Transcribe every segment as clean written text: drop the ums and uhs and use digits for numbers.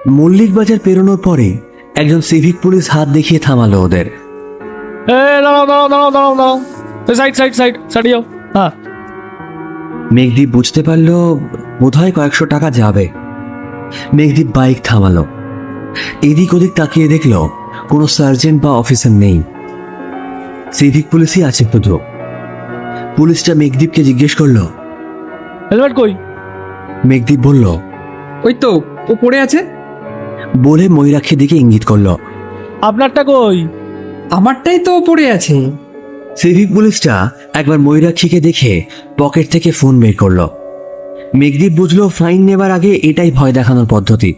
মল্লিক বাজার পেরোনোর পরে একজন সিভিক পুলিশ হাত দেখিয়ে থামালো ওদের। দাঁড়াও দাঁড়াও দাঁড়াও দাঁড়াও দাঁড়াও, সাইড সাইড সাইড সাইড যাও। হ্যাঁ, মেঘদীপ বুঝতে পারলো বোধহয় কয়েকশো টাকা যাবে। মেঘদীপ বাইক থামালো, এদিক ওদিক তাকিয়ে দেখলো কোনো সার্জেন্ট বা অফিসার নেই, সিভিক পুলিশই আছে শুধু। পুলিশটা মেঘদীপকে জিজ্ঞেস করলো, হেলমেট কই? মেঘদীপ বলল, ওই তো ও পড়ে আছে। বলে ময়ূরাক্ষীর দিকে ইঙ্গিত করলো। আপনারটা কই? আমারটাই তো পড়ে আছে। সিভিক পুলিশটা একবার ময়ূরাক্ষীকে দেখে পকেট থেকে ফোন বের করলো। মেঘদীপ বুঝলো ফাইন নেবার আগে এটাই ভয় দেখানোর পদ্ধতি।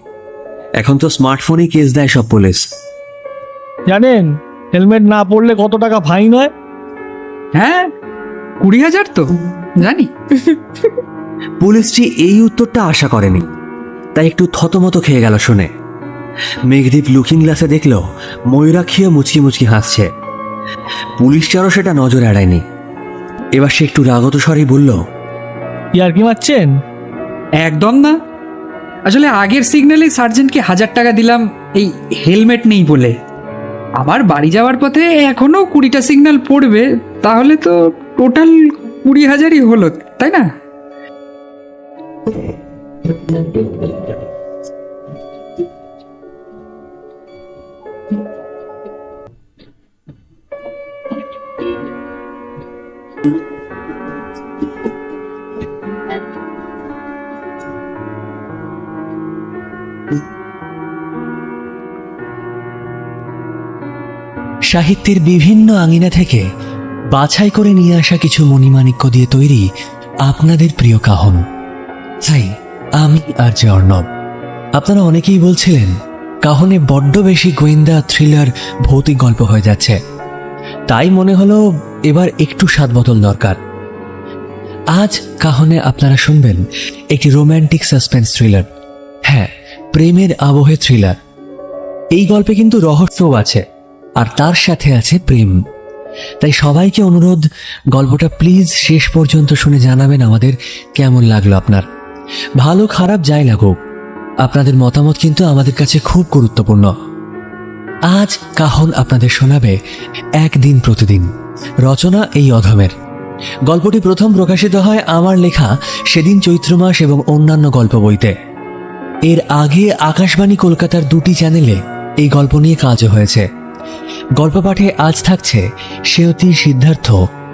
এখন তো স্মার্টফোনেই কেস দেয় সব পুলিশ। জানেন হেলমেট না পরলে কত টাকা ফাইন হয়? হ্যাঁ, 20,000 তো জানি। পুলিশটি এই উত্তরটা আশা করেনি, তাই একটু থতমত খেয়ে গেল শুনে। মেঘদীপ লুকিং গ্লাসে দেখলো ময়ূরাক্ষীও মুচকি মুচকি হাসছে। পুলিশটারও সেটা নজর এড়ায়নি। এবার সে একটু রাগত স্বরেই বলল, ইয়ার কি মারছেন? একদম না, আসলে আগের সিগন্যালে সার্জেন্টকে 1,000 টাকা দিলাম এই হেলমেট নেই বলে। আবার বাড়ি যাওয়ার পথে এখনো 20টা সিগন্যাল পড়বে, তাহলে তো টোটাল 20,000ই হলো, তাই না? সাহিত্যের বিভিন্ন আঙিনা থেকে বাছাই করে নিয়ে আসা কিছু মণিমাণিক্য দিয়ে তৈরি আপনাদের প্রিয় কাহন। তাই আমি আর যে অর্ণব। আপনারা অনেকেই বলছিলেন কাহনে বড্ড বেশি গোয়েন্দা থ্রিলার ভৌতিক গল্প হয়ে যাচ্ছে, তাই মনে হলো এবার একটু স্বাদ বদল দরকার। আজ কাহনে আপনারা শুনবেন একটি রোম্যান্টিক সাসপেন্স থ্রিলার। হ্যাঁ, প্রেমের আবহে থ্রিলার। এই গল্পে কিন্তু রহস্যও আছে, আর তার সাথে আছে প্রেম। তাই সবাইকে অনুরোধ, গল্পটা প্লিজ শেষ পর্যন্ত শুনে জানাবেন আমাদের কেমন লাগলো আপনার। ভালো খারাপ যাই লাগুক, আপনাদের মতামত কিন্তু আমাদের কাছে খুব গুরুত্বপূর্ণ। আজ কাহন আপনাদের শোনাবে একদিন প্রতিদিন, রচনা এই অধমের। গল্পটি প্রথম প্রকাশিত হয় আমার লেখা সেদিন চৈত্র মাস এবং অন্যান্য গল্প বইতে। এর আগে আকাশবাণী কলকাতার 2টি চ্যানেলে এই গল্প নিয়ে কাজও হয়েছে। গল্প পাঠে আজ থাকছে সেয়তী, সিদ্ধার্থ,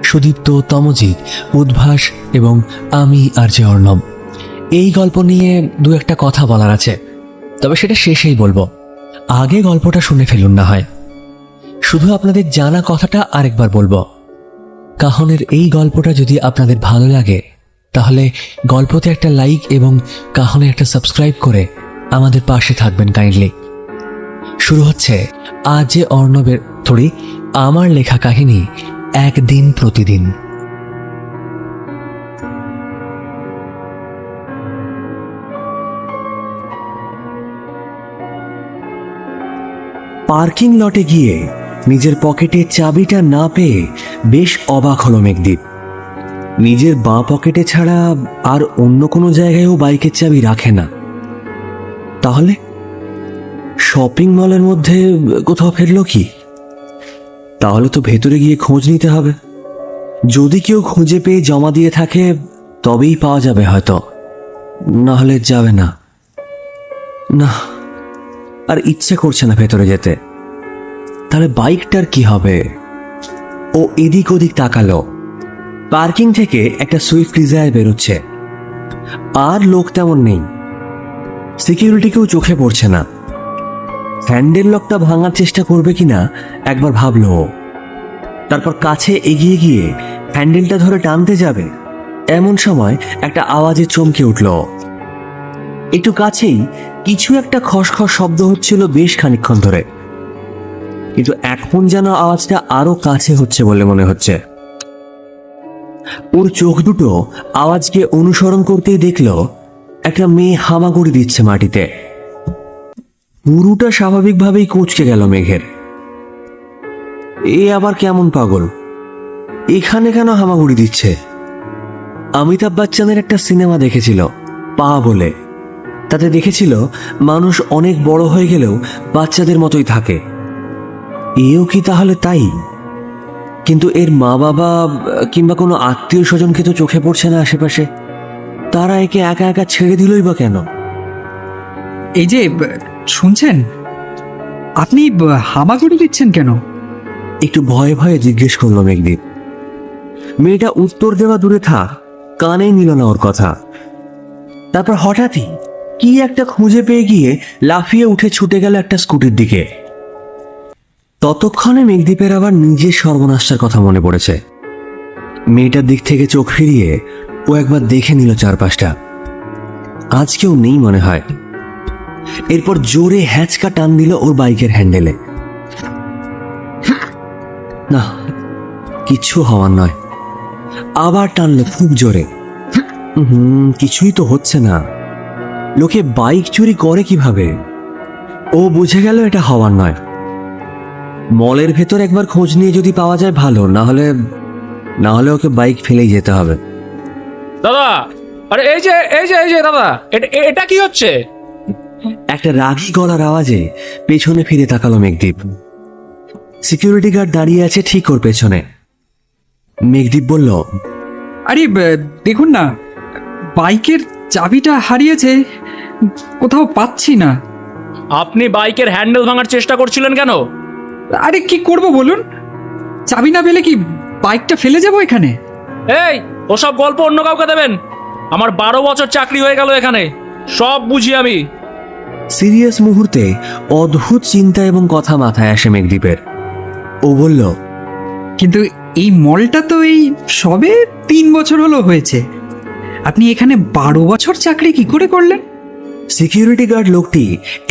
সুদীপ্ত, তমজিৎ, উদ্ভাস এবং আমি আর যে অর্ণব। এই গল্প নিয়ে দু একটা কথা বলার আছে, তবে সেটা শেষেই বলবো। আগে গল্পটা শুনে ফেলুন না হয়। শুধু আপনাদের জানা কথাটা আরেকবার বলবো, কাহনের এই গল্পটা যদি আপনাদের ভালো লাগে তাহলে গল্পতে একটা লাইক এবং কাহনে একটা সাবস্ক্রাইব করে আমাদের পাশে থাকবেন কাইন্ডলি। শুরু হচ্ছে আজ যে অর্ণবের আমার লেখা কাহিনী একদিন প্রতিদিন। পার্কিং লটে গিয়ে নিজের পকেটে চাবিটা না পেয়ে বেশ অবাক হলো মেঘদীপ। নিজের বাঁ পকেটে ছাড়া আর অন্য কোনো জায়গায়ও বাইকের চাবি রাখে না। তাহলে শপিং মলের মধ্যে কোথাও ফেললো কি? তাহলে তো ভেতরে গিয়ে খোঁজ নিতে হবে। যদি কেউ খুঁজে পেয়ে জমা দিয়ে থাকে তবেই পাওয়া যাবে হয়তো, না হলে যাবে না। না, আর ইচ্ছে করছে না ভেতরে যেতে। তাহলে বাইকটার কি হবে? ও এদিক ওদিক তাকালো। পার্কিং থেকে একটা সুইফট ডিজায়ার বেরোচ্ছে, আর লোক তেমন নেই। সিকিউরিটিকেও চোখে পড়ছে না। হ্যান্ডেল লকটা ভাঙার চেষ্টা করবে কিনা একবার ভাবলো। তারপর কাছে এগিয়ে গিয়ে হ্যান্ডেলটা ধরে টানতে যাবে, এমন সময় একটা আওয়াজে চমকে উঠল। একটু কাছেই কিছু একটা খসখস শব্দ হচ্ছিল বেশ খানিকক্ষণ ধরে, কিন্তু এখন যেন আওয়াজটা আরো কাছে হচ্ছে বলে মনে হচ্ছে। ওর চোখ দুটো আওয়াজকে অনুসরণ করতেই দেখলো একটা মেয়ে হামাগুড়ি দিচ্ছে মাটিতে। পুরোটা স্বাভাবিকভাবেই কুঁচকে গেল মেঘের। এ আবার কেমন পাগল, এখানে কেন হামাগুড়ি দিচ্ছে? অমিতাভ বচ্চনের একটা সিনেমা দেখেছিল পা বলে, তাতে দেখেছিল মানুষ অনেক বড় হয়ে গেলেও বাচ্চাদের মতোই থাকে। এও কি তাহলে তাই? কিন্তু এর মা বাবা কিংবা কোনো আত্মীয় স্বজনকে তো চোখে পড়ছে না আশেপাশে। তারা একে একা একা ছেড়ে দিলই বা কেন? এই যে শুনছেন, আপনি হামাগুড়ি দিচ্ছেন কেন? একটু ভয়ে ভয়ে জিজ্ঞেস করলো মেঘদীপ। মেয়েটা উত্তর দেওয়া দূরে থাক, কানে নিল না ওর কথা। তারপর হঠাৎই কি একটা খুঁজে পেয়ে গিয়ে লাফিয়ে উঠে ছুটে গেল একটা স্কুটির দিকে। ততক্ষণে মেঘদীপের আবার নিজের সর্বনাশটার কথা মনে পড়েছে। মেয়েটার দিক থেকে চোখ ফিরিয়ে ও একবার দেখে নিল চারপাশটা। আজ কেউ নেই মনে হয়। এরপর জোরে হ্যাঁচকা টান দিল ওর বাইকের হ্যান্ডেলে। না, কিচ্ছু হওয়ার নয়। আবার টানলো খুব জোরে। কিছুই তো হচ্ছে না। লোকে বাইক চুরি করে কিভাবে? ও বুঝে গেল এটা হওয়ার নয়। মলের ভেতর একবার খোঁজ নিয়ে যদি পাওয়া যায় ভালো, না হলে ওকে বাইক ফেলেই যেতে হবে। দাদা, আরে এই যে দাদা, এটা কি হচ্ছে? একটা রাগী গলার আওয়াজে পেছনে ফিরে তাকালো মেঘদীপ। সিকিউরিটি গার্ড দাঁড়িয়ে আছে ঠিক ওর পেছনে। মেঘদীপ বলল, আরে দেখুন না, বাইকের চাবিটা হারিয়েছে, কোথাও পাচ্ছি না। আপনি বাইকের হ্যান্ডেল ভাঙার চেষ্টা করছিলেন কেন? আরে কি করব বলুন, চাবি না পেলে কি বাইকটা ফেলে যাবো এখানে? এই, ওসব গল্প অন্য কাউকে দেবেন। আমার 12 বছর চাকরি হয়ে গেল এখানে, সব বুঝি আমি। সিরিয়াস মুহূর্তে অদ্ভুত চিন্তা এবং কথা মাথায় আসে মেঘদীপের। ও বলল, কিন্তু এই মলটা তো এই সবে 3 বছর হলো হয়েছে, আপনি এখানে 12 বছর চাকরি কি করে করলেন? সিকিউরিটি গার্ড লোকটি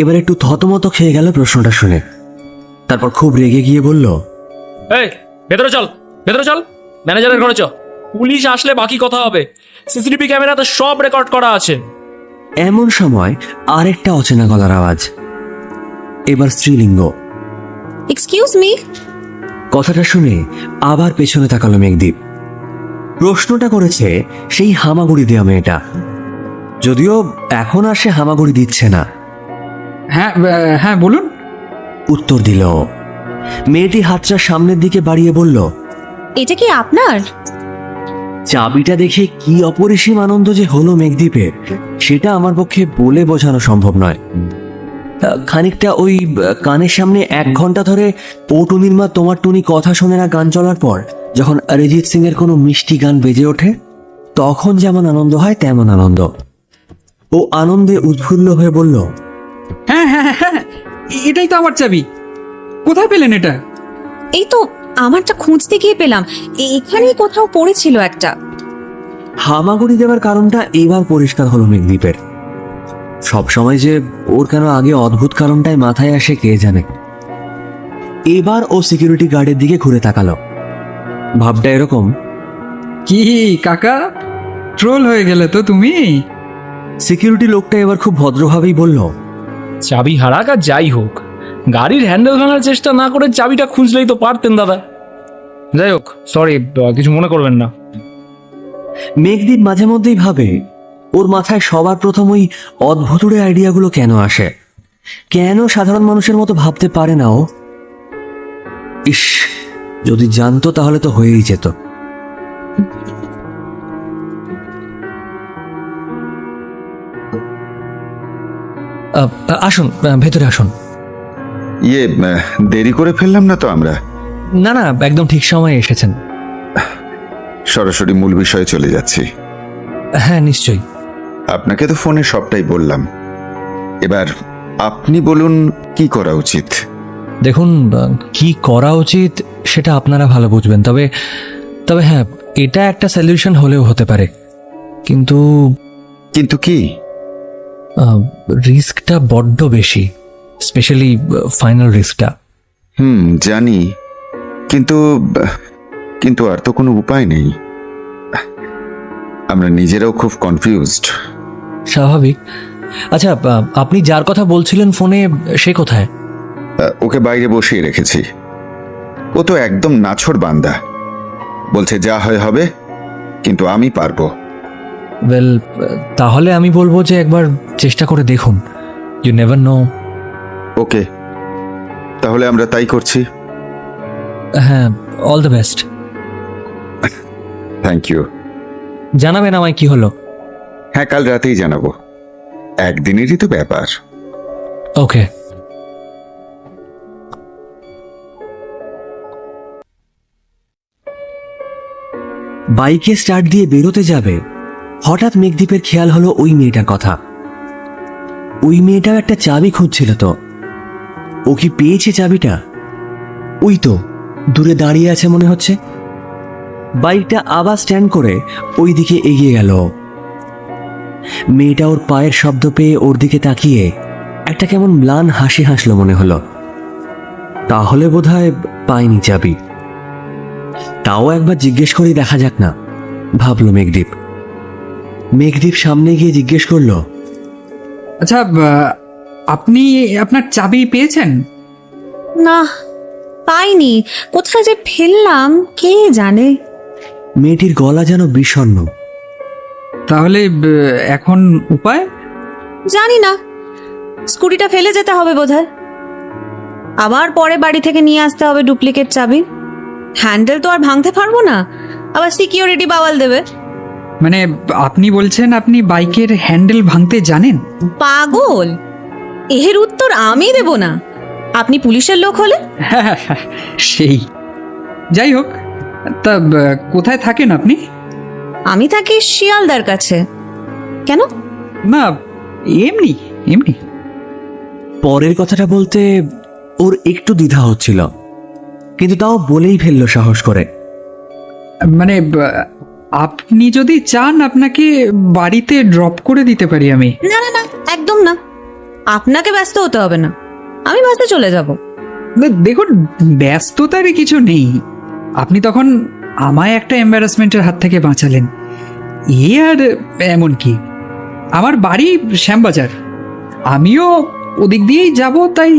এবার একটু থতমত খেয়ে গেল প্রশ্নটা শুনে। তারপর খুব রেগে গিয়ে বলল, এই, ভেতরে চল, ভেতরে চল, ম্যানেজারের ঘরে চ। পুলিশ আসলে বাকি কথা হবে। সিসিটিভি ক্যামেরাতে সব রেকর্ড করা আছে। এমন সময় আরেকটা অচেনা গলার আওয়াজ, এবার স্ত্রীলিঙ্গ। Excuse me. কথাটা শুনে আবার পেছনে তাকালো মেঘদীপ। প্রশ্নটা করেছে সেই হামাগুড়ি দেওয়া মেয়েটা, যদিও এখন আর সে হামাগুড়ি দিচ্ছে না। হ্যাঁ হ্যাঁ বলুন। উত্তর দিল ও। মেয়েটি হাতটা সামনের দিকে বাড়িয়ে বলল, এটা কি আপনার? চাবিটা দেখে কি অপরিসীম আনন্দ যে হলো মেঘদীপের, সেটা আমার পক্ষে বলে বোঝানো সম্ভব নয়। খানিকটা ওই কানের সামনে 1 ঘন্টা ধরে ও টুনির মা তোমার টুনি কথা শোনে না গান চলার পর যখন অরিজিৎ সিং এর কোনো মিষ্টি গান বেজে ওঠে, তখন যেমন আনন্দ হয় তেমন আনন্দ। ও আনন্দে উৎফুল্ল হয়ে বলল, হ্যাঁ হ্যাঁ হ্যাঁ, এটাই তো আমার চাবি। কোথায় পেলেন এটা? এই তো আমারটা খুঁজতে গিয়ে পেলাম, এখানেই কোথাও পড়েছিল একটা। হামাগুড়ি দেওয়ার কারণটা এবার পরিষ্কার হলো মেঘদীপের। সবসময় যে ওর কেন আগে অদ্ভুত কারণটাই মাথায় আসে কে জানে। এবার ও সিকিউরিটি গার্ডের দিকে ঘুরে তাকালো। ভাবটা এরকম, কি কাকা, ট্রোল হয়ে গেলে তো তুমি? সিকিউরিটি লোকটা এবার খুব ভদ্রভাবেই বলল, চাবি হারাক আর যাই হোক, গাড়ির হ্যান্ডেল ভাঙার চেষ্টা না করে চাবিটা খুঁজলেই তো পারতেন দাদা। যাই হোক, সরি, কিছু মনে করবেন না। মেঘদীপ মাঝে মধ্যেই ভাবে ওর মাথায় সবার প্রথম ওই অদ্ভুতুড়ে আইডিয়াগুলো কেন আসে, কেন সাধারণ মানুষের মতো ভাবতে পারে না ও। ইস, যদি জানতো তাহলে তো হয়েই যেত। আসুন, ভেতরে আসুন। দেরি করে ফেললাম না তো আমরা? না না, একদম ঠিক সময়ে এসেছেন। সরাসরি মূল বিষয়ে চলে যাচ্ছি। হ্যাঁ নিশ্চয়ই। আপনাকে তো ফোনে সবটাই বললাম, এবার আপনি বলুন কি করা উচিত। দেখুন, কি করা উচিত সেটা আপনারা ভালো বুঝবেন, তবে তবে হ্যাঁ, এটা একটা সলিউশন হলেও হতে পারে, কিন্তু কিন্তু কি? রিস্কটা বড্ড বেশি, স্পেশালি ফাইনাল রিস্কটা। জানি, কিন্তু কিন্তু আর তো কোনো উপায় নেই। আমরা নিজেরাও খুব কনফিউজড। স্বাভাবিক। আচ্ছা, আপনি যার কথা বলছিলেন ফোনে, সে কোথায়? ওকে বাইরে বসিয়ে রেখেছি। ও তো একদম নাছোড় বান্দা, বলছে যা হয় হবে, কিন্তু আমি পারবো। ওয়েল, তাহলে আমি বলবো যে একবার চেষ্টা করে দেখুন। You never know. ওকে, তাহলে আমরা তাই করছি। হ্যাঁ, all the best. Thank you. জানাবেন আমায় কি হলো। হ্যাঁ, কাল রাতেই জানাবো, একদিনেরই তো ব্যাপার। ওকে। বাইকে স্টার্ট দিয়ে বেরোতে যাবে, হঠাৎ মেঘদীপের খেয়াল হলো ওই মেয়েটার কথা। ওই মেয়েটাও একটা চাবি খুঁজছিল তো। ও কি পেয়েছে চাবিটা? ওই তো দূরে দাঁড়িয়ে আছে মনে হচ্ছে। বাইকটা আবার স্ট্যান্ড করে ওই দিকে এগিয়ে গেল। মেয়েটা ওর পায়ের শব্দ পেয়ে ওর দিকে তাকিয়ে একটা কেমন ম্লান হাসি হাসলো মনে হলো। তাহলে বোধহয় পায়নি চাবি। তাও একবার জিজ্ঞেস করেই দেখা যাক না, ভাবলো মেঘদীপ। মেঘদীপ সামনে গিয়ে জিজ্ঞেস করলো, আচ্ছা, আপনি আপনার চাবি পেয়েছেন? না, পাইনি। কোথায় যে ফেললাম কে জানে। মেয়েটির গলা যেন বিষণ্ণ। তাহলে এখন উপায়? জানি না, স্কুটিটা ফেলে যেতে হবে বোধহয়। আবার পরে বাড়ি থেকে নিয়ে আসতে হবে ডুপ্লিকেট চাবি। হ্যান্ডেল তো আর ভাঙতে পারবো না, আবার সিকিউরিটি বাওয়াল দেবে। মানে আপনি বলছেন আপনি বাইকের হ্যান্ডেল ভাঙতে জানেন? পাগল, এর উত্তর আমি দেব না। আপনি পুলিশের লোক হলে। সেই, যাই হোক, তা কোথায় থাকেন আপনি? আমি থাকি শিয়ালদার কাছে। কেন? না, এমনি এমনি। পরের কথাটা বলতে ওর একটু দ্বিধা হচ্ছিল, কিন্তু তাও বলেই ফেললো সাহস করে। মানে আপনি যদি চান আপনাকে বাড়িতে ড্রপ করে দিতে পারি আমি। না না না, একদম না। আপনাকে ব্যস্ত হতে হবে না, আমি বাসে চলে যাব। না, দেখুন, ব্যস্ততার কিছু নেই। আপনি তখন আমায় একটা এম্বারাসমেন্টের হাত থেকে বাঁচালেন, এ আর এমন কি। আমার বাড়ি শ্যামবাজার, আমিও ওদিক দিয়েই যাব, তাই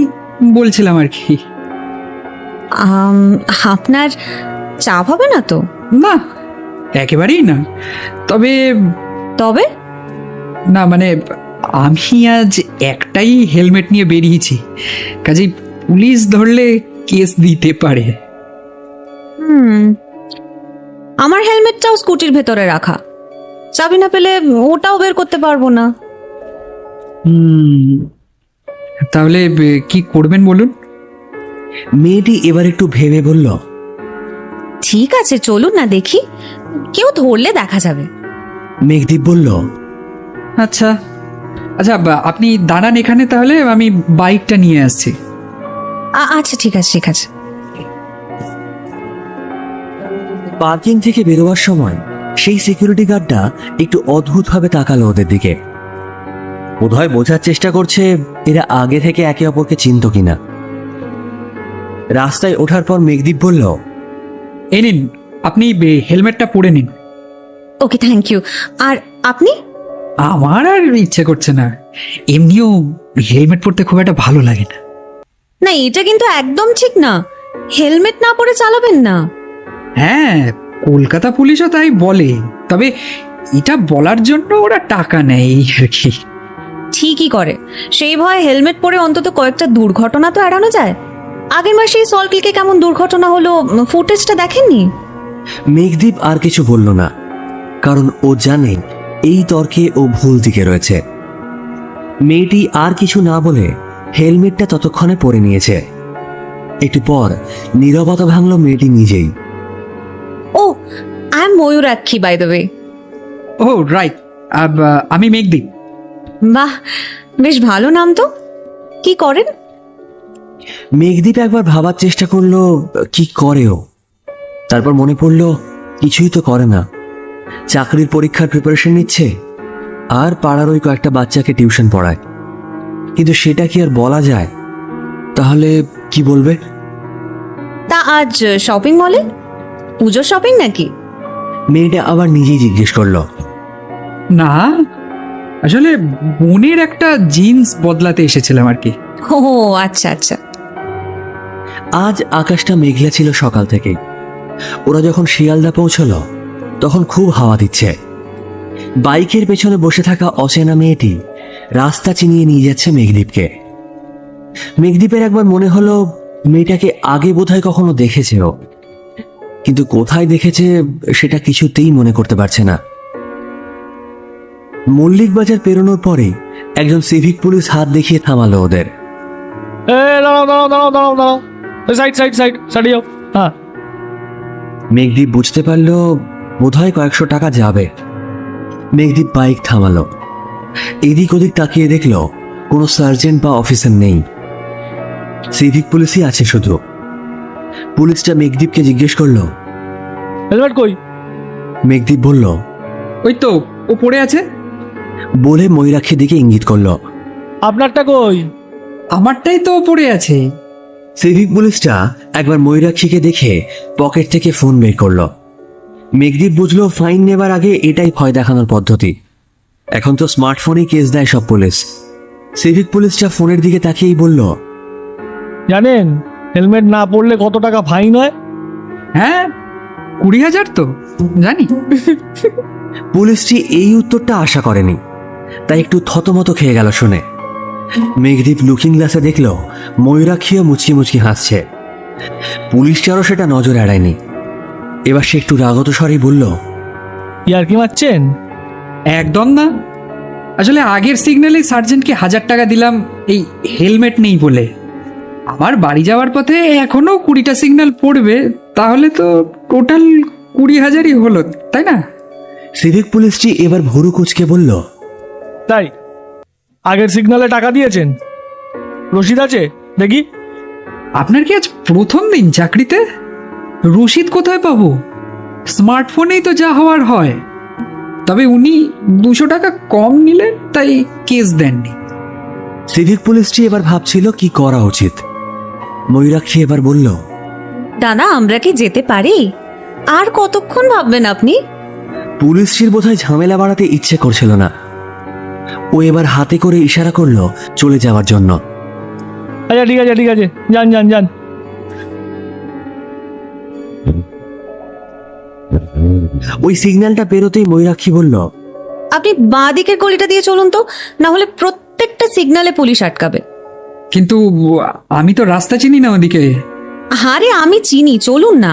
বলছিলাম আর কি। আপনার চাপ হবে না তো? না, একেবারেই না। তবে তবে না, মানে আমি আজ একটাই হেলমেট নিয়ে বেরিয়েছি, কাজেই পুলিশ ধরলে কেস দিতে পারে। আমার হেলমেটটাও স্কুটির ভেতরে রাখা, চাবি না পেলে ওটাও বের করতে পারবো না। তাহলে কি করবেন বলুন? মেয়েটি এবার একটু ভেবে বলল, ঠিক আছে, চলুন না দেখি, কেউ ধরলে দেখা যাবে। মেঘদীপ বলল, আচ্ছা আচ্ছা, আপনি দাঁড়ান এখানে, তাহলে আমি বাইকটা নিয়ে আসছি। আচ্ছা ঠিক আছে ঠিক আছে। পার্কিং থেকে বেরোবার সময় সেই সিকিউরিটি গার্ডটা একটু অদ্ভুতভাবে তাকালো ওদের দিকে। বোধহয় বোঝার চেষ্টা করছে এরা আগে থেকে একে অপরকে চিনত কিনা। রাস্তায় ওঠার পর মেঘদীপ বলল, এই নিন, আপনি হেলমেটটা পরে নিন। ওকে, থ্যাংক ইউ। আর আপনি? আমার আর ইচ্ছে করছে না, এমনিও হেলমেট পরতে খুব একটা ভালো লাগে না। না, এটা কিন্তু একদম ঠিক না, হেলমেট না পরে চালাবেন না। হ্যাঁ, কলকাতা পুলিশও তাই বলে, তবে এটা বলার জন্য ওরা টাকা নেয় আর কি। ঠিকই করে, সেই ভয়ে হেলমেট পরে অন্তত কয়েকটা দুর্ঘটনা তো এড়ানো যায়। আগের মাসে সল্টলেকে কেমন দুর্ঘটনা হলো, ফুটেজটা দেখেননি? মেঘদীপ আর কিছু বলল না, কারণ ও জানে এই তর্কে ও ভুল দিকে রয়েছে। মেয়েটি আর কিছু না বলে হেলমেটটা ততক্ষণে পরে নিয়েছে। একটু পর নীরবতা ভাঙল মেয়েটি নিজেই। Oh, I am Mayurakshi, by the way. Oh right, আমি মেঘদীপ। বাহ, বেশ ভালো নাম তো। কি করেন? মেঘদীপ একবার ভাবার চেষ্টা করলো কি করেও, তারপর মনে পড়লো কিছুই তো করে না। চাকরির পরীক্ষার প্রিপারেশন নিচ্ছে আর পাড়ার ওই কয়েকটা বাচ্চাকে টিউশন পড়ায়। কিন্তু সেটা কি আর বলা যায়? তাহলে কি বলবে? তা আজ শপিং মলে? পুজো শপিং নাকি? মেয়েটা আবার নিজেই জিজ্ঞেস করলো। না, আসলে বোনের একটা জিন্স বদলাতে এসেছিলাম আর কি। ও আচ্ছা আচ্ছা। আজ আকাশটা মেঘলা ছিল সকাল থেকেই। ওরা যখন শিয়ালদা পৌঁছলো তখন খুব হাওয়া দিচ্ছে। বাইকের পেছনে বসে থাকা অচেনা মেয়েটি রাস্তা চিনিয়ে নিয়ে যাচ্ছে মেঘদীপকে। মেঘদীপের একবার মনে হলো মেয়েটাকে আগে বোধহয় কখনো দেখেছে ও, কিন্তু কোথায় দেখেছে সেটা কিছুতেই মনে করতে পারছে না। মল্লিক বাজার পেরোনোর পরে একজন সিভিক পুলিশ হাত দেখিয়ে থামালো ওদের। এ দাঁড়াও দাঁড়াও দাঁড়াও দাঁড়াও দাঁড়াও, সাইড সাইড সাইড সাইড যাও। হ্যাঁ, মেঘদীপ বুঝতে পারলো বোধহয় কয়েকশো টাকা যাবে। মেঘদীপ বাইক থামালো, এদিক ওদিক তাকিয়ে দেখলো কোনো সার্জেন্ট বা অফিসার নেই, সিভিক পুলিশই আছে শুধু। পুলিশটা মেঘদীপকে জিজ্ঞেস করলো। হেলমেট কই? মেঘদীপ বলল, ওই তো ও পড়ে আছে। বলে ময়ূরাক্ষীর দিকে ইঙ্গিত করলো। আপনারটা কই? আমারটাই তো ও পড়ে আছে। সিভিক পুলিশটা একবার ময়ূরাক্ষীকে দেখে পকেট থেকে ফোন বের করলো। মেঘদীপ বুঝলো ফাইন নেবার আগে এটাই ভয় দেখানোর পদ্ধতি। এখন তো স্মার্টফোনেই কেস দেয় সব পুলিশ। সিভিক পুলিশটা ফোনের দিকে তাকিয়েই বলল, জানেন হেলমেট না পরলে কত টাকা ফাইন হয়? হ্যাঁ, 20,000 তো জানি। পুলিশটি এই উত্তরটা আশা করেনি, তাই একটু থতমত খেয়ে গেল শুনে। মেঘদীপ লুকিং গ্লাসে দেখল ময়ূরাক্ষীও মুচকি মুচকি হাসছে। পুলিশটারও সেটা নজর এড়ায়নি। এবার সে একটু রাগত স্বরেই বলল, ইয়ার কি মারছেন? একদম না। আসলে আগের সিগন্যালে সার্জেন্টকে 1,000 টাকা দিলাম এই হেলমেট নেই বলে। আমার বাড়ি যাওয়ার পথে এখনো 20টা সিগন্যাল পড়বে, তাহলে তো টোটাল 20,000ই হলো, তাই না? সিভিক পুলিশটি এবার ভুরু কুচকে বলল, তাই আগের সিগন্যালে টাকা দিয়েছেন? রসিদ আছে দেখি। আপনার কি আজ প্রথম দিন চাকরিতে? রসিদ কোথায় পাবো? স্মার্টফোনেই তো যা হওয়ার হয়। তবে উনি 200 টাকা কম নিলেন তাই কেস দেননি। সিভিক পুলিশটি এবার ভাবছিল কি করা উচিত। ময়ূরাক্ষী এবার বলল, দাদা আমরা কি যেতে পারি? আর কতক্ষণ ভাববেন আপনি? পুলিশটির বোধহয় ঝামেলা বাড়াতে ইচ্ছে করছিল না। ও এবার হাতে করে ইশারা করলো চলে যাওয়ার জন্য। আচ্ছা ঠিক আছে ঠিক আছে, যান যান যান। ওই সিগন্যালটা পেরোতেই ময়ূরাক্ষী বলল, আপনি বাঁ দিকের গলিটা দিয়ে চলুন তো, না হলে প্রত্যেকটা সিগন্যালে পুলিশ আটকাবে। কিন্তু আমি তো রাস্তা চিনি না ওদিকে। আরে আমি চিনি, চলুন না।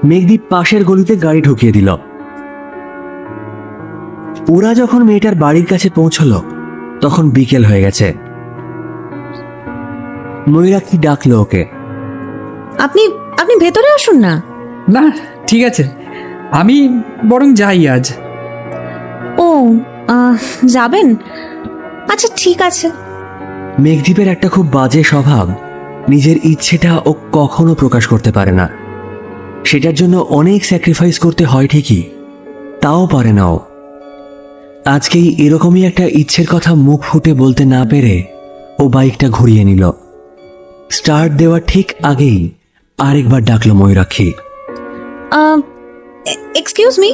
মেঘদীপ পাশের গলিতে গাড়ি ঢুকিয়ে দিল। ওরা যখন মেয়েটার বাড়ির কাছে পৌঁছলো তখন বিকেল হয়ে গেছে। ময়ূরাক্ষী ডাকলো ওকে। আপনি আপনি ভেতরে আসুন না। না ঠিক আছে, আমি বরং যাই আজ। ও যাবেন? আচ্ছা ঠিক আছে। মেঘদীপের একটা খুব বাজে স্বভাব, নিজের ইচ্ছেটা ও কখনো প্রকাশ করতে পারে না। সেটার জন্য অনেক স্যাক্রিফাইস করতে হয় ঠিকই, তাও পারে না ও। আজকেই এরকমই একটা ইচ্ছের কথা মুখ ফুটে বলতে না পেরে ও বাইকটা ঘুরিয়ে নিল। স্টার্ট দেওয়ার ঠিক আগেই আরেকবার ডাকলো ময়ূরাক্ষী। Excuse me.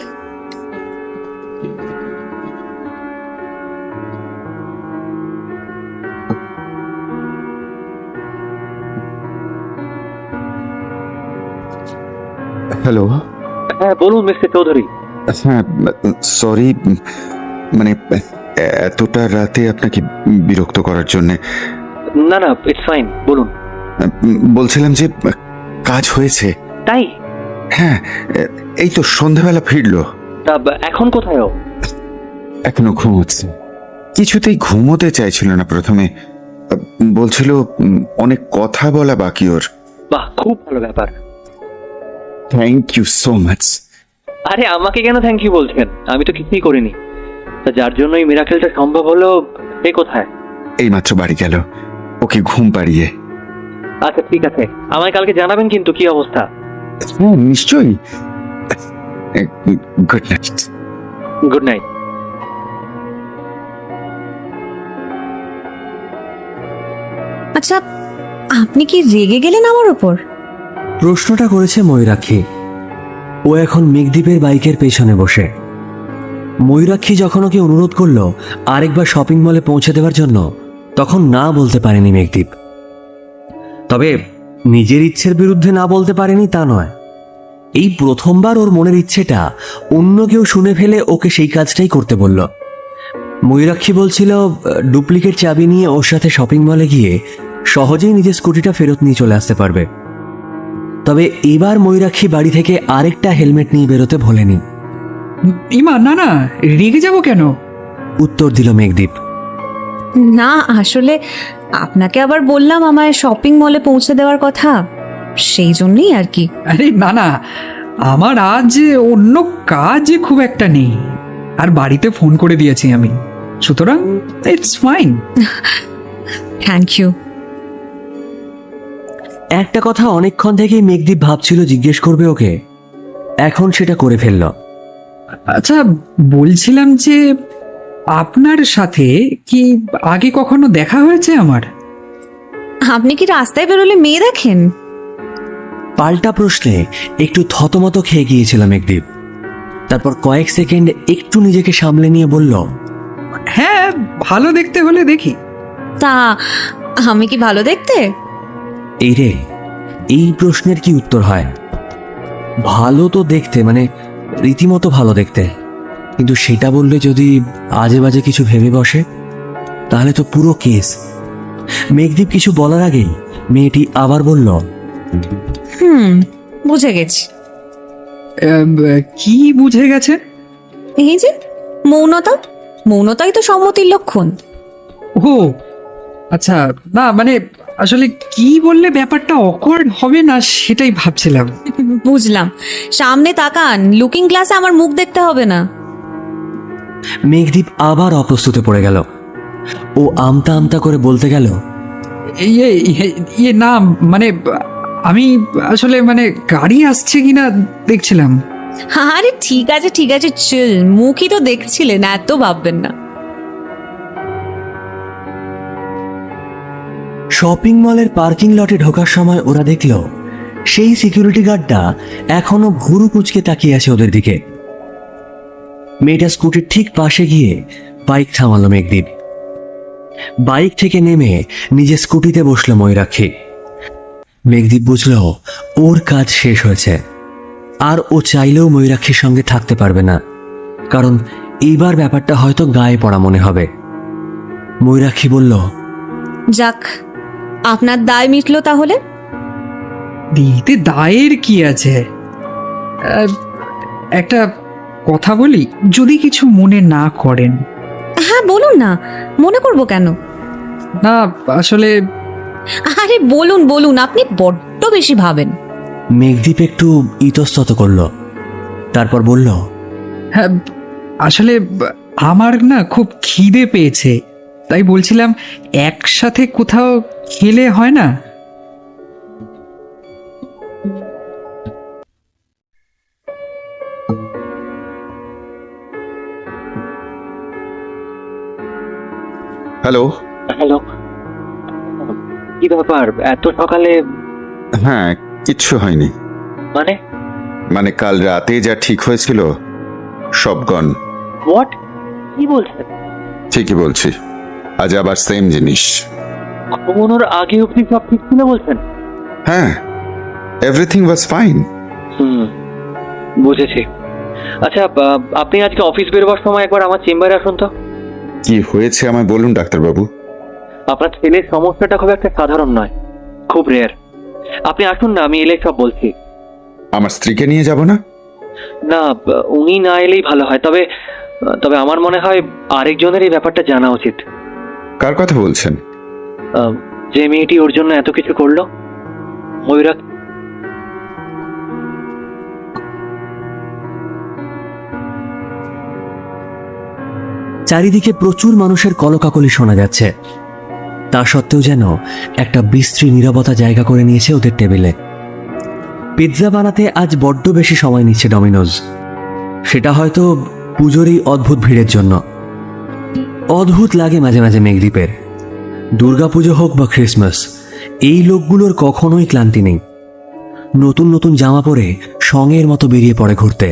হ্যালো। হ্যাঁ বলুন মিস্টার চৌধুরী। হ্যাঁ সরি, মানে এতটা রাতে আপনাকে বিরক্ত করার জন্যে। না না, ইটস ফাইন, বলুন। বলছিলাম যে কাজ হয়েছে। তাই? হ্যাঁ, এই তো সন্ধ্যাবেলা ফিরলো। তা এখন কোথায় ও? এখনো ঘুমোচ্ছে। কিছুতেই ঘুমোতে চাইছিল না প্রথমে। বলছিল অনেক কথা বলা বাকি ওর। বাহ, খুব ভালো ব্যাপার। Thank you so much. আরে আমাকে কেন থ্যাংক ইউ বলছেন? আমি তো কিছুই করিনি। তা যার জন্য এই মিরাকেলটা সম্ভব হলো সে কোথায়? এইমাত্র বাড়ি গেল, ওকে ঘুম পাড়িয়ে। আচ্ছা ঠিক আছে, আমায় কালকে জানাবেন কিন্তু কি অবস্থা। হ্যাঁ নিশ্চয়ই। Good night. Good night. আচ্ছা আপনি কি রেগে গেলেন আমার ওপর? প্রশ্নটা করেছে ময়ূরাক্ষী। ও এখন মেঘদীপের বাইকের পেছনে বসে। ময়ূরাক্ষী যখন ওকে অনুরোধ করলো আরেকবার শপিং মলে পৌঁছে দেওয়ার জন্য, তখন না বলতে পারেনি মেঘদীপ। তবে নিজের ইচ্ছের বিরুদ্ধে না বলতে পারেনি তা নয়, এই প্রথমবার ওর মনের ইচ্ছেটা অন্য কেউ শুনে ফেলে ওকে সেই কাজটাই করতে বলল। ময়ূরাক্ষী বলছিল ডুপ্লিকেট চাবি নিয়ে ওর সাথে শপিং মলে গিয়ে সহজেই নিজের স্কুটিটা ফেরত নিয়ে চলে আসতে পারবে। তবে এবার ময়ূরাক্ষী বাড়ি থেকে আরেকটা হেলমেট নিয়ে বেরোতে ভোলেনি। ইমা, না না, রেগে যাব কেন? উত্তর দিল মেঘদীপ। না আসলে আপনাকে আবার বললাম আমায় শপিং মলে পৌঁছে দেওয়ার কথা, সেই জন্যই আর কি। আরে না না, আমার আজ অন্য কাজ খুব একটা নেই, আর বাড়িতে ফোন করে দিয়েছি আমি, সুতরাং ইটস ফাইন। Thank you. একটা কথা অনেকক্ষণ থেকেই মেঘদীপ ভাবছিল জিজ্ঞেস করবে ওকে, এখন সেটা করে ফেলল। আচ্ছা, বলছিলাম যে আপনার সাথে কি আগে কখনো দেখা হয়েছে আমার? আপনি কি রাস্তায় বেরোলে মেয়ে দেখেন? পাল্টা প্রশ্নে একটু থতমত খেয়ে গিয়েছিল মেঘদীপ। তারপর কয়েক সেকেন্ড একটু নিজেকে সামলে নিয়ে বলল, হ্যাঁ, ভালো দেখতে হলে দেখি। তা আমি কি ভালো দেখতে? এই রে, এই প্রশ্নের কি উত্তর হয়? ভালো তো দেখতে, মানে রীতিমতো ভালো দেখতে, কিন্তু সেটা বললে যদি আজে বাজে কিছু ভেবে বসে তাহলে তো পুরো কেস। মেঘদীপ কিছু বলার আগেই মেয়েটি আবার বলল, বুঝে গেছি। কি বুঝে গেছে? এই যে মৌনতা, মৌনতাই তো সম্মতির লক্ষণ। ও আচ্ছা, না মানে আসলে কি বললে ব্যাপারটা অকওয়ার্ড হবে না সেটাই ভাবছিলাম। বুঝলাম, সামনে তাকান, লুকিং গ্লাসে আমার মুখ দেখতে হবে না। মেঘদীপ আবার অপ্রস্তুতে পড়ে গেল। ও আমতা আমতা করে বলতে গেল, ইয়ে ইয়ে ইয়ে না মানে আমি আসলে মানে গাড়ি আসছে কিনা দেখছিলাম। আরে ঠিক আছে ঠিক আছে, চিল, মুখই তো দেখছিলেন, এত ভাববেন না। শপিং মলের পার্কিং লটে ঢোকার সময় ওরা দেখল সেই সিকিউরিটি গার্ডটা এখনো ভুরু কুচকে তাকিয়ে আছে ওদের দিকে। মেয়েটা স্কুটির ঠিক পাশে গিয়ে বাইক থামালো মেঘদীপ। বাইক থেকে নেমে নিজে স্কুটিতে বসলো ময়ূরাক্ষী। মেঘদীপ বুঝলো ওর কাজ শেষ হয়েছে, আর ও চাইলেও ময়ূরাক্ষীর সঙ্গে থাকতে পারবে না, কারণ এইবার ব্যাপারটা হয়তো গায়ে পড়া মনে হবে। ময়ূরাক্ষী বলল, যাক, আপনার দায় মিটলো তাহলে। দিতে দায়ের কি আছে? একটা কথা বলি, যদি কিছু মনে না করেন। হ্যাঁ বলুন না, মনে করব কেন? না আসলে আরে বলুন বলুন, আপনি বড্ড বেশি ভাবেন। মেঘদীপ একটু ইতস্তত করল, তারপর বলল, হ্যাঁ, আসলে আমার না খুব খিদে পেয়েছে, তাই বলছিলাম একসাথে কোথাও খেলে হয় না? হ্যালো। হ্যালো, কি ব্যাপার এত সকালে? হ্যাঁ, কিচ্ছু হয়নি। মানে মানে কাল রাতে যা ঠিক হয়েছিল সব গন। হোয়াট? কি বলছেন? ঠিকই বলছি, আজ আবার সেম জিনিস। ঘুমানোর আগে অব্দি সব ঠিক ছিল বলছেন? হ্যাঁ, এভরিথিং ওয়াজ ফাইন। বুঝেছি। আচ্ছা, আপনি আজকে অফিস বেরোবার সময় একবার আমার চেম্বারে আসুন তো। কি হয়েছে আমায় বলুন ডাক্তারবাবু। আপনার ছেলের সমস্যাটা খুব একটা সাধারণ নয়, খুব রেয়ার। আপনি আসুন না, আমি এলে সব বলছি। আমার স্ত্রীকে নিয়ে যাব না? না, উনি না এলেই ভালো হয়। তবে তবে আমার মনে হয় আরেকজনের এই ব্যাপারটা জানা উচিত। কার কথা বলছেন? যে মেয়েটি ওর জন্য এত কিছু করলো, ময়ূরাক। চারিদিকে প্রচুর মানুষের কলকাকলি শোনা যাচ্ছে। তা সত্ত্বেও যেন একটা বিশ্রী নীরবতা জায়গা করে নিয়েছে ওদের টেবিলে। পিৎজা বানাতে আজ বড্ড বেশি সময় নিচ্ছে ডমিনোজ, সেটা হয়তো পুজোর এই অদ্ভুত ভিড়ের জন্য। অদ্ভুত লাগে মাঝে মাঝে মেঘদ্বীপের। দুর্গাপুজো হোক বা ক্রিসমাস, এই লোকগুলোর কখনোই ক্লান্তি নেই। নতুন নতুন জামা পরে সঙের মতো বেরিয়ে পড়ে ঘুরতে।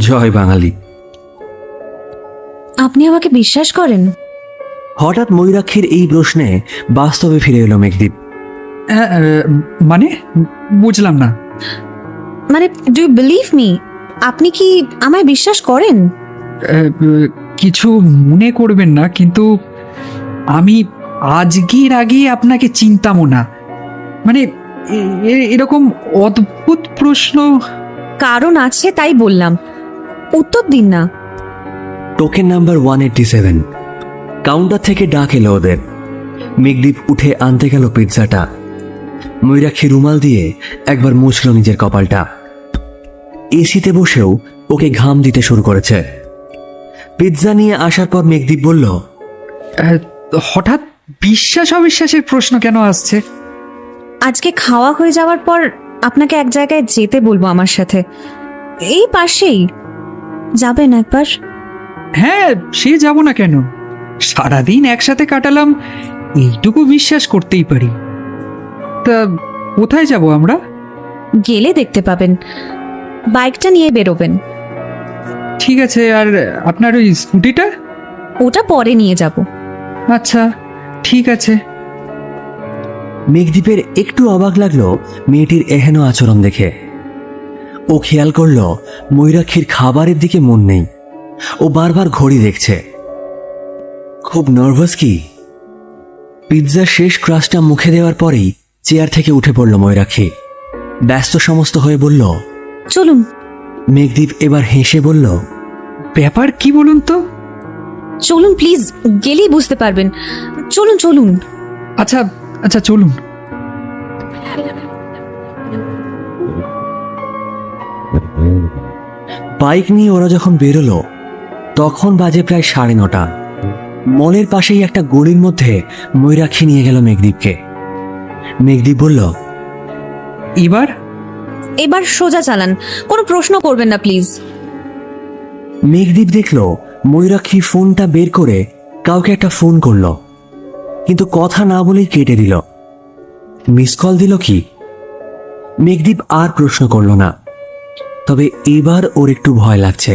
জয় বাঙালি। আপনি আমাকে বিশ্বাস করেন? হঠাৎ ময়ূরাক্ষীর এই প্রশ্নে বাস্তবে ফিরে এলো মেঘদীপ। মানে বুঝলাম না। মানে ডু ইউ বিলিভ মি? আপনি কি আমায় বিশ্বাস করেন? কিছু মনে করবেন না, কিন্তু আমি আজকের আগে আপনাকে চিনতামও না। মানে এরকম অদ্ভুত প্রশ্ন। কারণ আছে তাই বললাম, উত্তর দিন না। Token number 187। কাউন্টার থেকে ডাক এলো ওদের। মেঘদীপ উঠে আনতে গেল পিৎজাটা। ময়ূরাক্ষী রুমাল দিয়ে একবার মুছল নিজের কপালটা। এসিতে বসেও ওকে ঘাম দিতে শুরু করেছে। পিৎজা নিয়ে আসার পর মেঘদীপ বলল, হঠাৎ বিশ্বাস অবিশ্বাসের প্রশ্ন কেন আসছে? আজকে খাওয়া হয়ে যাওয়ার পর আপনাকে এক জায়গায় যেতে বলবো আমার সাথে, এই পাশেই। যাবেন একবার? হ্যাঁ, সে যাব না কেন? সারাদিন একসাথে কাটালাম, এইটুকু বিশ্বাস করতেই পারি। তা কোথায় যাব আমরা? গেলে দেখতে পাবেন, বাইকটা নিয়ে বেরোবেন। ঠিক আছে, আর আপনার ওই স্কুটিটা? ওটা পরে নিয়ে যাব। আচ্ছা, ঠিক আছে। মেঘদীপের একটু অবাক লাগলো মেয়েটির এহেন আচরণ দেখে। ও খেয়াল করল ময়ূরাক্ষীর খাবারের দিকে মন নেই। ও বারবার ঘড়ি দেখছে। খুব নার্ভাস কি? পিৎজার শেষ ক্রাস্টটা মুখে দেওয়ার পরেই চেয়ার থেকে উঠে পড়ল ময়ূরাক্ষী। ব্যস্ত সমস্ত হয়ে বলল, চলুন। মেঘদীপ এবার হেসে বলল, ব্যাপার কি বলুন তো? চলুন প্লিজ, গেলেই বুঝতে পারবেন। চলুন চলুন। আচ্ছা আচ্ছা, চলুন। বাইক নিয়ে ওরা যখন বেরোলো তখন বাজে প্রায় 9:30। মলের পাশেই একটা গলির মধ্যে ময়ূরাক্ষী নিয়ে গেল মেঘদীপকে। মেঘদীপ বলল, এবার এবার সোজা চালান, কোনো প্রশ্ন করবেন না প্লিজ। মেঘদীপ দেখল ময়ূরাক্ষী ফোনটা বের করে কাউকে একটা ফোন করলো, কিন্তু কথা না বলেই কেটে দিল। মিস কল দিল কি? মেঘদীপ আর প্রশ্ন করল না। তবে এবার ওর একটু ভয় লাগছে।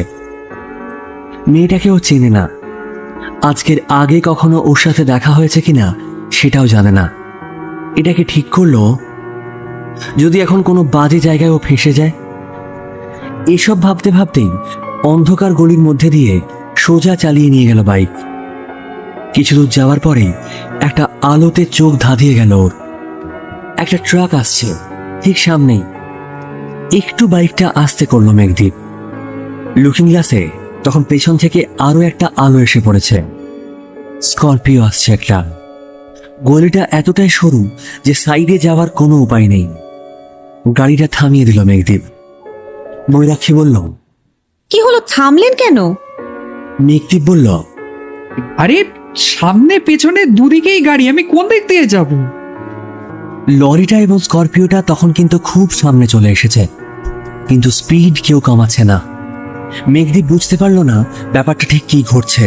মেয়েটাকে ও চেনে না। আজকের আগে কখনো ওর সাথে দেখা হয়েছে কিনা সেটাও জানে না। এটাকে ঠিক করলো যদি এখন কোনো বাজে জায়গায় ও ফেসে যায়। এসব ভাবতে ভাবতেই অন্ধকার গলির মধ্যে দিয়ে সোজা চালিয়ে নিয়ে গেল বাইক। কিছু দূর যাওয়ার পরে একটা আলোতে চোখ ধাঁধিয়ে গেল ওর। একটা ট্রাক আসছে ঠিক সামনেই। একটু বাইকটা আস্তে করলো মেঘদীপ। লুকিং গ্লাসে তখন পেছন থেকে আরো একটা আলো এসে পড়েছে। স্করপিও আসছে একটা। গলিটা এতটাই সরু যে সাইডে যাওয়ার কোনো উপায় নেই। গাড়িটা থামিয়ে দিল মেঘদীপ। ময়ূরাক্ষী বলল, কি হলো, থামলেন কেন? মেঘদীপ বলল, আরে সামনে পেছনে দুদিকেই গাড়ি, আমি কোন দিক দিয়ে যাব? লরিটা এবং স্করপিওটা তখন কিন্তু খুব সামনে চলে এসেছে, কিন্তু স্পিড কেউ কমাচ্ছে না। মেঘদীপ বুঝতে পারল না ব্যাপারটা ঠিক কি ঘটছে।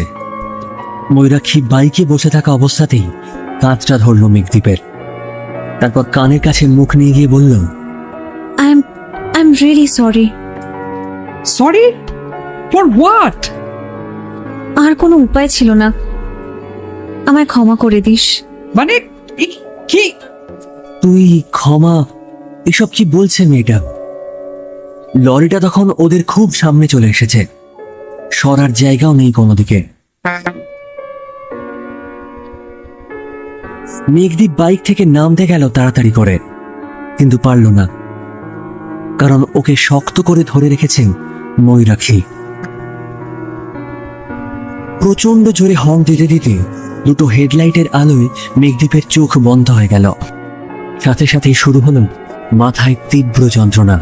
ময়ূরাক্ষী বাইকে বসে থাকা অবস্থাতেই কাঁচটা ধরল মেঘদীপের। তারপর কানের কাছে মুখ নিয়ে গিয়ে বলল, I am really sorry. Sorry for what? আর কোনো উপায় ছিল না, আমায় ক্ষমা করে দিস। মানে কি? তুই ক্ষমা? এসব কি বলছে মেয়েটা? লরিটা তখন ওদের খুব সামনে চলে এসেছে। সরার জায়গাও নেই কোনো দিকে। মেঘদীপ বাইক থেকে নামতে গেল তাড়াতাড়ি করে, কিন্তু পারল না, কারণ ওকে শক্ত করে ধরে রেখেছেন ময়ূরাক্ষী। প্রচন্ড জোরে হর্ন দিতে দিতে দুটো হেডলাইটের আলোয় মেঘদীপের চোখ বন্ধ হয়ে গেল। সাথে সাথেই শুরু হলো মাথায় তীব্র যন্ত্রণা।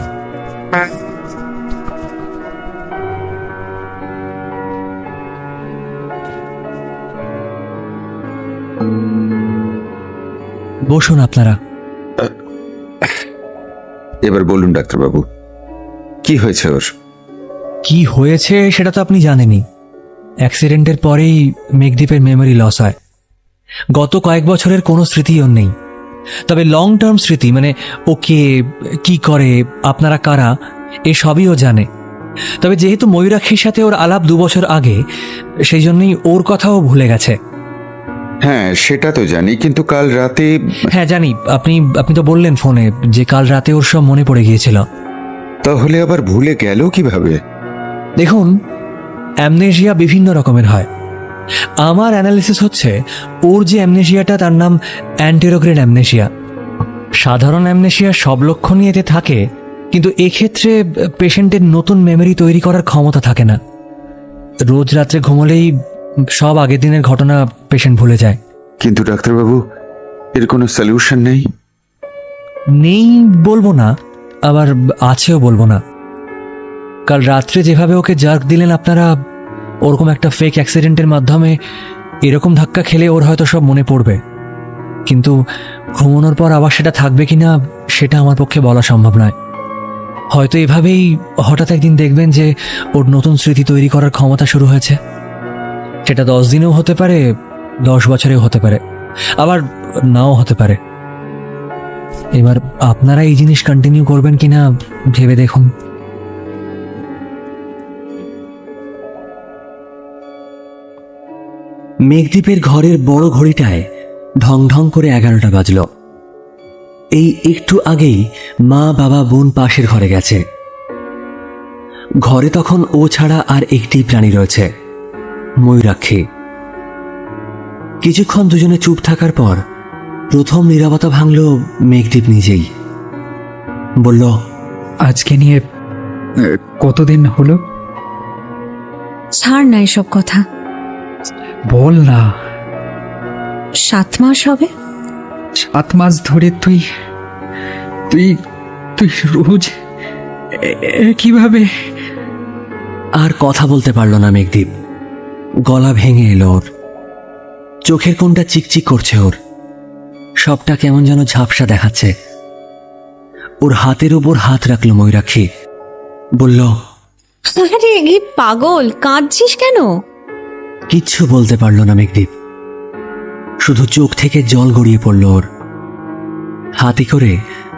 বসুন আপনারা। এবার বলুন ডাক্তারবাবু, কি হয়েছে ওর? কি হয়েছে সেটা তো আপনি জানেনই। অ্যাক্সিডেন্টের পরেই মেঘদীপের মেমোরি লস হয়। গত কয়েক বছরের কোনো স্মৃতি ওর নেই। তবে লং টার্ম স্মৃতি, মানে ওকে কি করে, আপনারা কারা, এসবই ও জানে। তবে যেহেতু ময়ূরাক্ষীর সাথে ওর আলাপ 2 বছর আগে, সেই জন্যই ওর কথাও ভুলে গেছে। হ্যাঁ, সেটা তো জানি, কিন্তু কাল রাতে হ্যাঁ জানি, আপনি তো বললেন ফোনে যে কাল রাতে ওর সব মনে পড়ে গিয়েছিল। তাহলে আবার ভুলে গেল কিভাবে? দেখুন, অ্যামনেশিয়া বিভিন্ন রকমের হয়। আমার অ্যানালিসিস হচ্ছে ওর যে অ্যামনেশিয়াটা তার নাম অ্যান্টেরোগ্রেড অ্যামনেশিয়া। সাধারণ অ্যামনেশিয়া সব লক্ষণই এতে থাকে, কিন্তু এক্ষেত্রে পেশেন্টের নতুন মেমরি তৈরি করার ক্ষমতা থাকে না। রোজ রাত্রে ঘুমোলেই সব আগের দিনের ঘটনা পেশেন্ট ভুলে যায়। কিন্তু ডাক্তারবাবু, এর কোনো সলিউশন নেই? নেই বলবো না, আবার আছেও বলবো না। কাল রাত্রে যেভাবে ওকে জার্ক দিলেন আপনারা, ওরকম একটা ফেক অ্যাক্সিডেন্টের মাধ্যমে এরকম ধাক্কা খেলে ওর হয়তো সব মনে পড়বে, কিন্তু ঘুমানোর পর আবার সেটা থাকবে কিনা সেটা আমার পক্ষে বলা সম্ভব নয়। হয়তো এভাবেই হঠাৎ একদিন দেখবেন যে ওর নতুন স্মৃতি তৈরি করার ক্ষমতা শুরু হয়েছে। সেটা 10 দিনেও হতে পারে, 10 বছরেও হতে পারে, আবার নাও হতে পারে। এবার আপনারা এই জিনিস কন্টিনিউ করবেন কিনা ভেবে দেখুন। মেঘদ্বীপের ঘরের বড় ঘড়িটায় ঢং ঢং করে 11টা বাজল। এই একটু আগেই মা বাবা বোন পাশের ঘরে গেছে। ঘরে তখন ও ছাড়া আর একটি প্রাণী রয়েছে, ময়ূরাক্ষী। কিছুক্ষণ দুজনে চুপ থাকার পর প্রথম নীরবতা ভাঙল মেঘদ্বীপ নিজেই। বলল, আজকে নিয়ে কতদিন হলো? ছাড় না এসব কথা। বল না। 7 মাস হবে। 7 মাস ধরে তুই তুই তুই রোজ কিভাবে? আর কথা বলতে পারল না মেঘদ্বীপ। গলা ভেঙে এলো ওর। চোখের কোণটা চিকচিক করছে ওর। সবটা কেমন যেন ঝাপসা দেখাচ্ছে। ওর হাতের উপর হাত রাখলো ময়ূরাক্ষী। বলল, আরে কি পাগল, কাঁদছিস কেন? কিচ্ছু বলতে পারল না মেঘদ্বীপ। শুধু চোখ থেকে জল গড়িয়ে পড়ল ওর। হাতে করে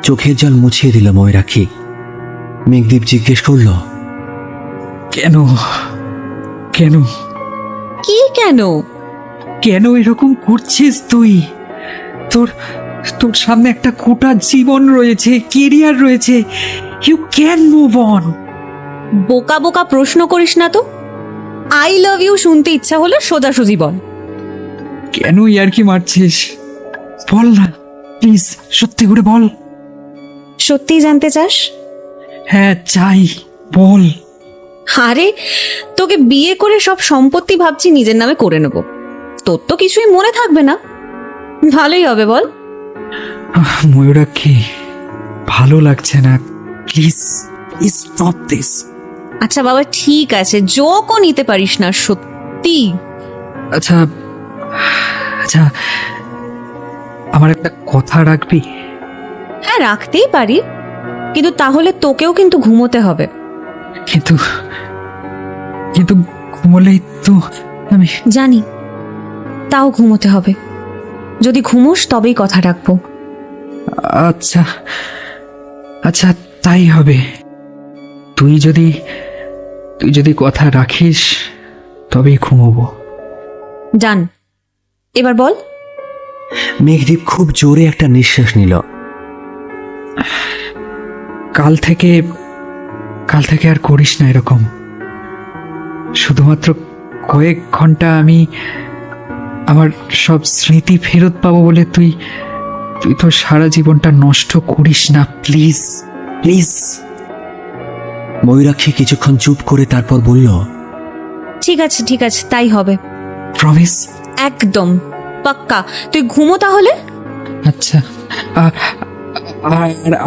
চোখের জল মুছিয়ে দিল ময়ূরাক্ষী। মেঘদ্বীপ জিজ্ঞেস করল, কেন কেন কি কেন? কেন এরকম করছিস তুই? তোর তোর সামনে একটা গোটা জীবন রয়েছে, কেরিয়ার রয়েছে। You can move on. বোকা বোকা প্রশ্ন করিস না তো। আই লাভ ইউ শুনতে ইচ্ছা হলে সোজাসুজি বল। কেন ইয়ার্কি মারছিস? বল না প্লিজ, সত্যি করে বল। সত্যিই জানতে চাস? হ্যাঁ চাই, বল। আরে তোকে বিয়ে করে সব সম্পত্তি ভাবছি নিজের নামে করে নেব। তোর তো কিছুই মনে থাকবে না। ভালোই হবে বল। ময়ূরাক্ষী, ভালো লাগছে না। Please please stop this. আচ্ছা বাবা ঠিক আছে, জোকও নিতে পারিস না সত্যি। আচ্ছা আচ্ছা, আমার একটা কথা রাখবি? হ্যাঁ রাখতেই পারি, কিন্তু তাহলে তোকেও কিন্তু ঘুমোতে হবে। কিন্তু কিন্তু ঘুমোলেই তো আমি। জানি, তাও ঘুমোতে হবে। যদি ঘুমোস তবেই কথা রাখবো। আচ্ছা আচ্ছা, তাই হবে। তুই যদি কথা রাখিস তবেই ঘুমোবো। ডান। এবার বল। মেঘদ্বীপ খুব জোরে একটা নিঃশ্বাস নিল। কাল থেকে আর করিস না এরকম। শুধুমাত্র কয়েক ঘন্টা আমি আমার সব স্মৃতি ফেরত পাবো বলে তুই তো সারা জীবনটা নষ্ট করিস না, প্লিজ প্লিজ। ময়ূরাক্ষী কিছুক্ষণ চুপ করে তারপর বলল, ঠিক আছে তাই হবে। প্রমিস? একদম পাক্কা। তুই ঘুমো তাহলে। আচ্ছা,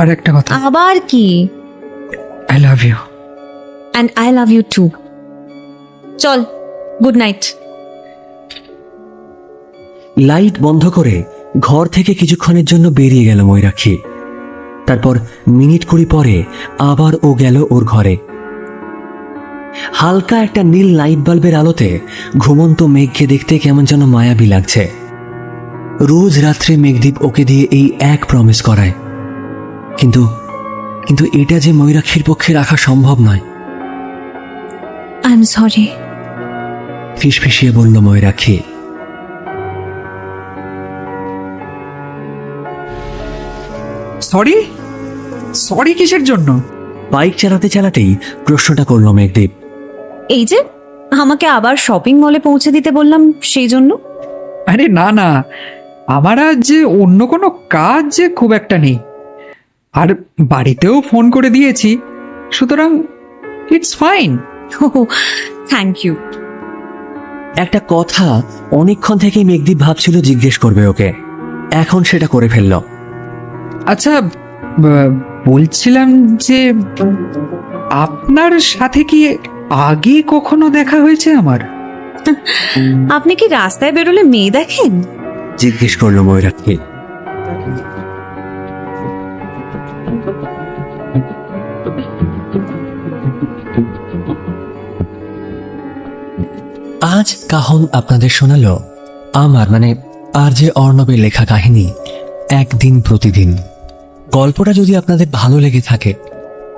আর একটা কথা। আবার কি? I love you. And I love you too. চল, গুড নাইট। লাইট বন্ধ করে ঘর থেকে কিছুক্ষণের জন্য বেরিয়ে গেল ময়ূরাক্ষী। তারপর মিনিট 20 পরে আবার ও গেল ওর ঘরে। হালকা একটা নীল লাইট বাল্বের আলোতে ঘুমন্ত মেঘকে দেখতে কেমন যেন মায়াবী লাগছে। রোজ রাত্রে মেঘদ্বীপ ওকে দিয়ে এই এক প্রমিস করায়, কিন্তু কিন্তু এটা যে ময়ূরাক্ষীর পক্ষে রাখা সম্ভব নয়। I am sorry. ফিসফিসিয়ে বলল ময়ূরাক্ষী। সরি? সরি কিসের জন্য? বাইক চালাতে চালাতেই প্রশ্নটা করল মেঘদীপ। এই যে আমাকে আবার শপিং মলে পৌঁছে দিতে বললাম সেই জন্য? আরে না না, আমার আজ যে অন্য কোনো কাজ যে খুব একটা নেই, আর বাড়িতেও ফোন করে দিয়েছি, সুতরাং ইটস ফাইন। Thank you. একটা কথা অনেকক্ষণ থেকেই মেঘদীপ ভাবছিল জিজ্ঞেস করবে ওকে, এখন সেটা করে ফেলল। আচ্ছা, বলছিলাম যে আপনার সাথে কি আগে কখনো দেখা হয়েছে আমার? আপনি কি রাস্তায় বেরোলে মেয়ে দেখেন? জিজ্ঞেস করলো ময়ূরাক্ষী। আজ কাহন আপনাদের শোনালো আমার আর যে অর্ণবের লেখা কাহিনী একদিন প্রতিদিন। গল্পটা যদি আপনাদের ভালো লেগে থাকে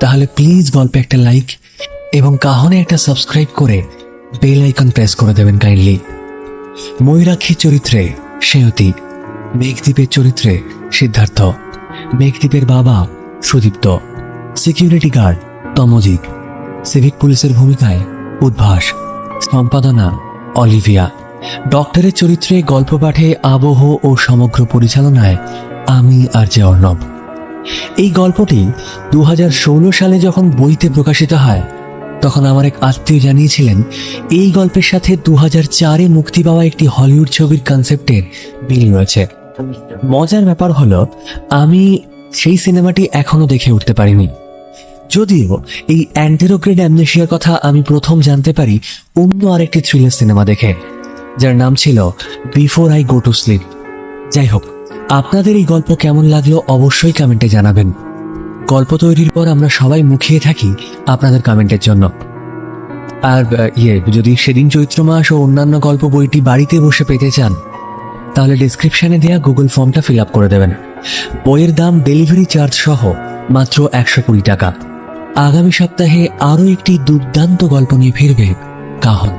তাহলে প্লিজ গল্পে একটা লাইক এবং কাহনে একটা সাবস্ক্রাইব করে বেল আইকন প্রেস করে দেবেন কাইন্ডলি। ময়ূরাক্ষীর চরিত্রে সেয়তী, মেঘদীপের চরিত্রে সিদ্ধার্থ, মেঘদীপের বাবা Sudipta, security guard Tamojit, civic পুলিশের ভূমিকায় উদ্ভাস, সম্পাদনা অলিভিয়া, ডক্টরের চরিত্রে গল্প পাঠে আবহ ও সমগ্র পরিচালনায় আমি আর যে অর্ণব। এই গল্পটি 2016 সালে যখন বইতে প্রকাশিত হয় তখন আমার এক আত্মীয় জানিয়েছিলেন এই গল্পের সাথে 2004-এ মুক্তি পাওয়া একটি হলিউড ছবির কনসেপ্টের মিল রয়েছে। মজার ব্যাপার হলো আমি সেই সিনেমাটি এখনো দেখে উঠতে পারিনি, যদিও এই অ্যান্টেরোগ্রেড অ্যামনেশিয়ার কথা আমি প্রথম জানতে পারি অন্য আরেকটি থ্রিলার সিনেমা দেখে, যার নাম ছিল before I go to sleep. যাই হোক, আপনাদের এই গল্প কেমন লাগলো অবশ্যই কমেন্টে জানাবেন। গল্প তৈরির পর আমরা সবাই মুখিয়ে থাকি আপনাদের কমেন্টের জন্য। আর যদি সেদিন চৈত্র মাস ও অন্যান্য গল্প বইটি বাড়িতে বসে পেতে চান তাহলে ডিসক্রিপশনে দেওয়া গুগল ফর্মটা ফিল আপ করে দেবেন। বইয়ের দাম ডেলিভারি চার্জ সহ মাত্র 120 টাকা। আগামী সপ্তাহে আরও একটি দুর্দান্ত গল্প নিয়ে ফিরবে কাহন।